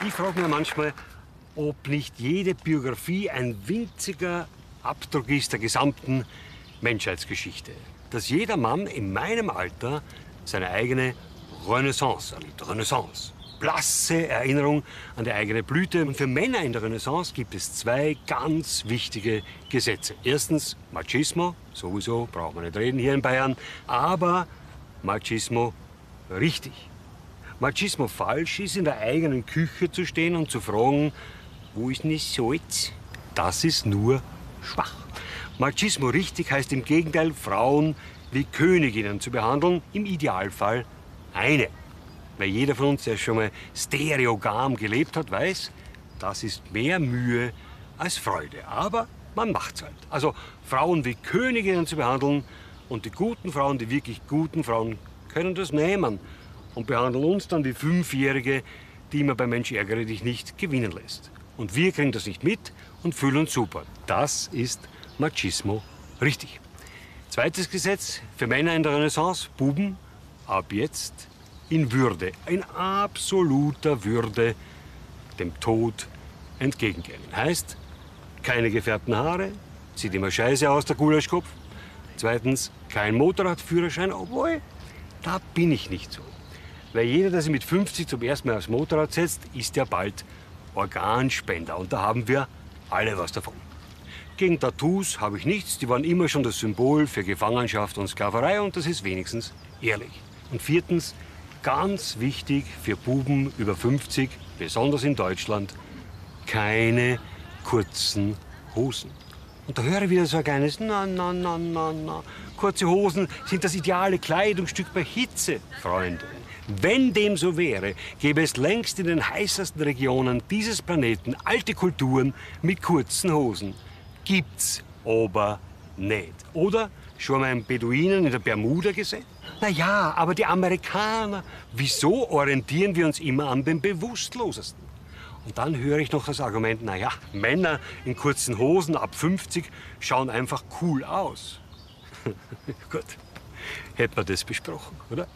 Ich frage mich manchmal, ob nicht jede Biografie ein winziger Abdruck ist der gesamten Menschheitsgeschichte. Dass jeder Mann in meinem Alter seine eigene Renaissance erlebt. Renaissance. Blasse Erinnerung an die eigene Blüte. Und für Männer in der Renaissance gibt es zwei ganz wichtige Gesetze. Erstens Machismo, sowieso, braucht man nicht reden hier in Bayern, aber Machismo richtig. Machismo falsch ist, in der eigenen Küche zu stehen und zu fragen, wo ist denn das Salz? Das ist nur schwach. Machismo richtig heißt im Gegenteil, Frauen wie Königinnen zu behandeln, im Idealfall eine. Weil jeder von uns, der schon mal stereogam gelebt hat, weiß, das ist mehr Mühe als Freude. Aber man macht's halt. Also Frauen wie Königinnen zu behandeln und die guten Frauen, die wirklich guten Frauen, können das nehmen und behandeln uns dann wie Fünfjährige, die man bei Mensch ärgere dich nicht gewinnen lässt. Und wir kriegen das nicht mit und fühlen uns super. Das ist Machismo richtig. Zweites Gesetz für Männer in der Renaissance, Buben, ab jetzt in Würde, in absoluter Würde dem Tod entgegengehen. Heißt, keine gefärbten Haare, sieht immer scheiße aus, der Gulaschkopf. Zweitens, kein Motorradführerschein, obwohl, da bin ich nicht so. Weil jeder, der sich mit 50 zum ersten Mal aufs Motorrad setzt, ist ja bald Organspender. Und da haben wir alle was davon. Gegen Tattoos habe ich nichts, die waren immer schon das Symbol für Gefangenschaft und Sklaverei und das ist wenigstens ehrlich. Und viertens, ganz wichtig für Buben über 50, besonders in Deutschland, keine kurzen Hosen. Und da höre ich wieder so ein kleines na. Kurze Hosen sind das ideale Kleidungsstück bei Hitze, Freunde. Wenn dem so wäre, gäbe es längst in den heißesten Regionen dieses Planeten alte Kulturen mit kurzen Hosen. Gibt's aber nicht. Oder schon mal einen Beduinen in der Bermuda gesehen? Na ja, aber die Amerikaner, wieso orientieren wir uns immer an den Bewusstlosesten? Und dann höre ich noch das Argument, na ja, Männer in kurzen Hosen ab 50 schauen einfach cool aus. Gut, hätten wir das besprochen, oder?